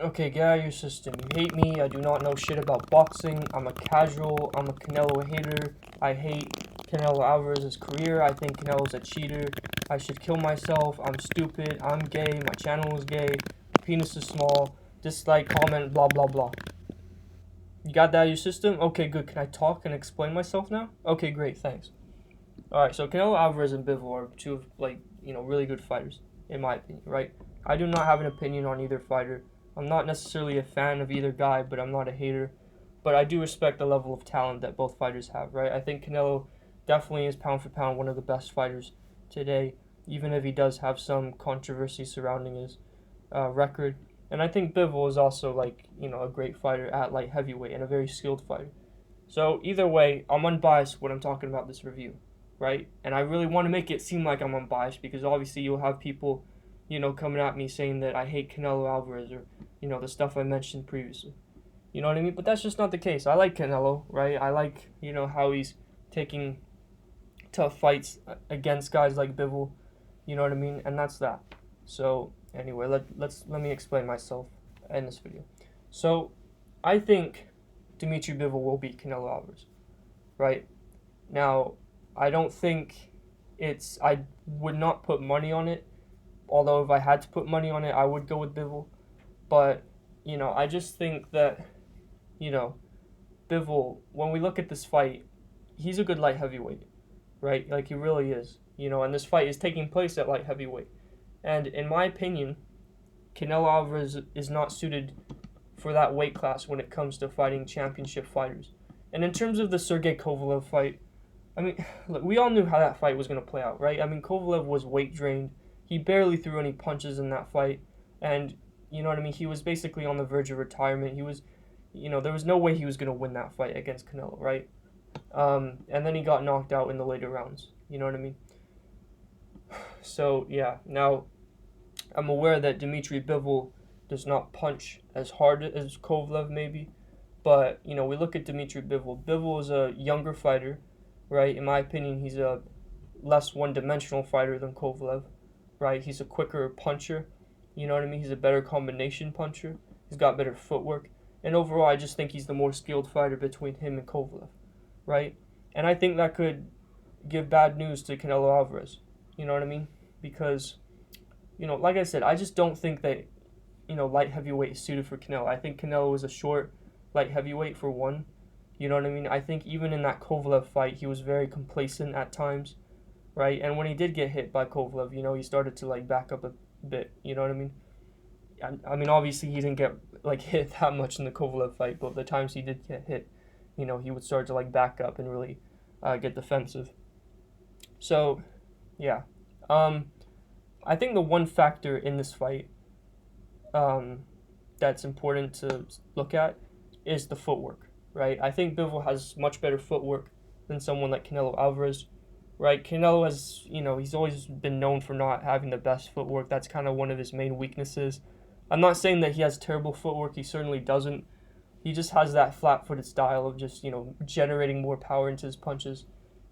Okay, get out of your system. You hate me. I do not know shit about boxing. I'm a casual. I'm a Canelo hater. I hate Canelo Alvarez's career. I think Canelo's a cheater. I should kill myself. I'm stupid. I'm gay. My channel is gay. Penis is small. Dislike, comment, blah, blah, blah. You got that out of your system? Okay, good. Can I talk and explain myself now? Okay, great. Thanks. Alright, so Canelo Alvarez and Bivol are two, really good fighters, in my opinion, right? I do not have an opinion on either fighter. I'm not necessarily a fan of either guy, but I'm not a hater. But I do respect the level of talent that both fighters have, right? I think Canelo definitely is pound for pound one of the best fighters today, even if he does have some controversy surrounding his record. And I think Bivol is also, a great fighter at light heavyweight and a very skilled fighter. So either way, I'm unbiased when I'm talking about this review, right? And I really want to make it seem like I'm unbiased because obviously you'll have people coming at me saying that I hate Canelo Alvarez or, the stuff I mentioned previously. You know what I mean? But that's just not the case. I like Canelo, right? I like, how he's taking tough fights against guys like Bivol. You know what I mean? And that's that. So, anyway, let me explain myself in this video. So, I think Dmitry Bivol will beat Canelo Alvarez, right? Now, I don't think I would not put money on it. Although if I had to put money on it, I would go with Bivol. But, I just think that, Bivol, when we look at this fight, he's a good light heavyweight, right? Like, he really is. And this fight is taking place at light heavyweight. And in my opinion, Canelo Alvarez is not suited for that weight class when it comes to fighting championship fighters. And in terms of the Sergey Kovalev fight, I mean, look, we all knew how that fight was going to play out, right? I mean, Kovalev was weight drained. He barely threw any punches in that fight. And, you know what I mean? He was basically on the verge of retirement. He was, there was no way he was going to win that fight against Canelo, right? And then he got knocked out in the later rounds. You know what I mean? So, yeah. Now, I'm aware that Dmitry Bivol does not punch as hard as Kovalev maybe. But, we look at Dmitry Bivol. Bivol is a younger fighter, right? In my opinion, he's a less one-dimensional fighter than Kovalev, right? He's a quicker puncher. You know what I mean? He's a better combination puncher. He's got better footwork. And overall, I just think he's the more skilled fighter between him and Kovalev, right? And I think that could give bad news to Canelo Alvarez. You know what I mean? Because, like I said, I just don't think that, light heavyweight is suited for Canelo. I think Canelo is a short light heavyweight for one. You know what I mean? I think even in that Kovalev fight, he was very complacent at times, right? And when he did get hit by Kovalev, he started to, back up a bit. You know what I mean? I mean, obviously, he didn't get, hit that much in the Kovalev fight, but the times he did get hit, he would start to, back up and really get defensive. So, yeah. I think the one factor in this fight that's important to look at is the footwork, right? I think Bivol has much better footwork than someone like Canelo Alvarez, right? Canelo has, he's always been known for not having the best footwork. That's kind of one of his main weaknesses. I'm not saying that he has terrible footwork. He certainly doesn't. He just has that flat-footed style of just, generating more power into his punches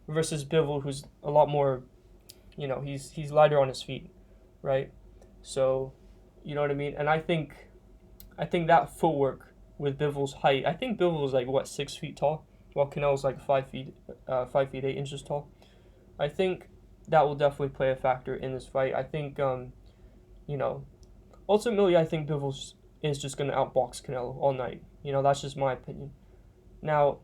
versus Bivol, who's a lot more, he's lighter on his feet, right? So, you know what I mean? And I think that footwork with Bivol's height, I think Bivol is 6 feet tall, while Canelo's 5 feet 8 inches tall. I think that will definitely play a factor in this fight. I think, ultimately I think Bivol is just going to outbox Canelo all night. That's just my opinion. Now,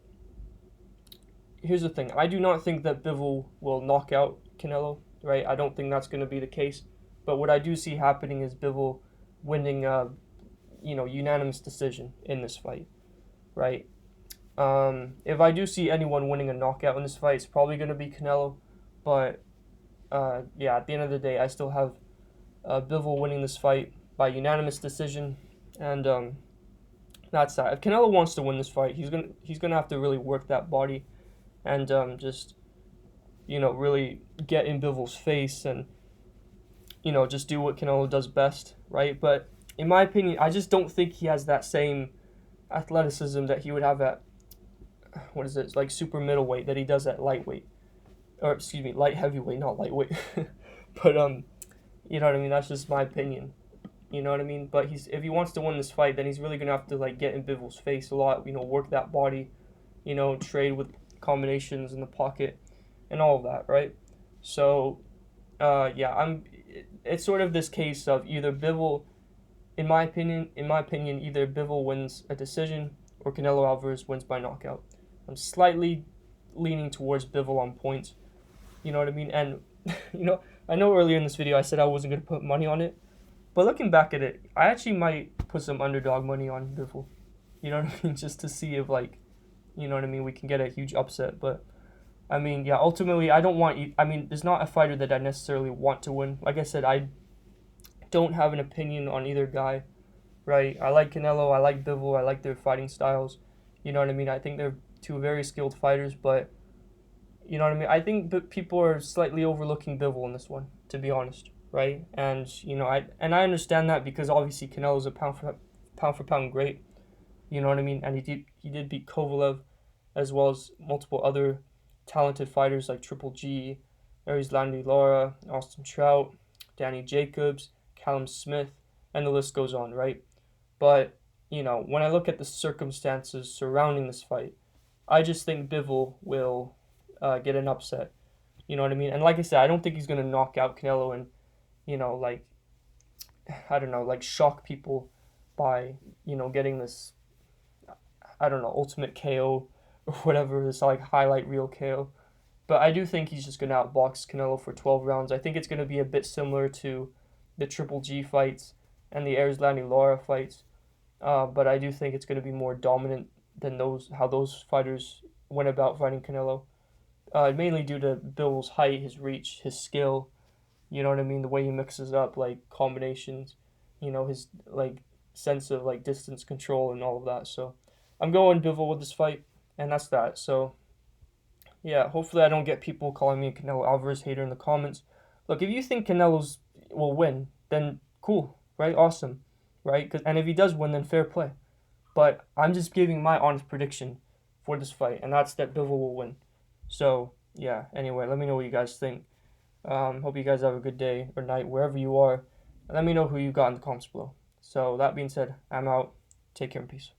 here's the thing. I do not think that Bivol will knock out Canelo, right? I don't think that's going to be the case. But what I do see happening is Bivol winning unanimous decision in this fight, right? If I do see anyone winning a knockout in this fight, it's probably going to be Canelo. But, at the end of the day, I still have Bivol winning this fight by unanimous decision. And that's that. If Canelo wants to win this fight, he's gonna have to really work that body and just, really get in Bivol's face and, just do what Canelo does best, right? But in my opinion, I just don't think he has that same athleticism that he would have at, super middleweight that he does at lightweight. Or, excuse me, light heavyweight, not lightweight. But, you know what I mean? That's just my opinion. You know what I mean? But if he wants to win this fight, then he's really gonna have to like get in Bivol's face a lot. You know, work that body. You know, trade with combinations in the pocket, and all of that, right? So, yeah, It's sort of this case of either Bivol, in my opinion, either Bivol wins a decision or Canelo Alvarez wins by knockout. I'm slightly leaning towards Bivol on points. You know what I mean? And I know earlier in this video I said I wasn't gonna put money on it, but looking back at it, I actually might put some underdog money on Bivol. You know what I mean? Just to see if like, you know what I mean, we can get a huge upset. But I mean, yeah, ultimately I don't want. I mean, there's not a fighter that I necessarily want to win. Like I said, I don't have an opinion on either guy, right? I like Canelo, I like Bivol, I like their fighting styles. You know what I mean? I think they're two very skilled fighters, but you know what I mean? I think people are slightly overlooking Bivol in this one, to be honest, right? And I understand that because obviously Canelo's a pound for pound great. You know what I mean? And he did beat Kovalev, as well as multiple other talented fighters like Triple G, Erislandy Lara, Austin Trout, Danny Jacobs, Callum Smith, and the list goes on, right? But when I look at the circumstances surrounding this fight, I just think Bivol will get an upset. You know what I mean? And like I said, I don't think he's gonna knock out Canelo and like I don't know, like shock people by getting this I don't know ultimate KO or whatever this like highlight reel KO. But I do think he's just gonna outbox Canelo for 12 rounds. I think it's gonna be a bit similar to the Triple G fights and the Erislandy Lara fights. But I do think it's gonna be more dominant than how those fighters went about fighting Canelo. Mainly due to Bill's height, his reach, his skill. You know what I mean? The way he mixes up like combinations. His like sense of like distance control and all of that. So I'm going Bivol with this fight, and that's that. So yeah, hopefully I don't get people calling me a Canelo Alvarez hater in the comments. Look, if you think Canelo's will win, then cool, right? Awesome, right? And if he does win, then fair play. But I'm just giving my honest prediction for this fight, and that's that Bivol will win. So yeah. Anyway, let me know what you guys think. Hope you guys have a good day or night wherever you are. And let me know who you got in the comments below. So that being said, I'm out. Take care and peace.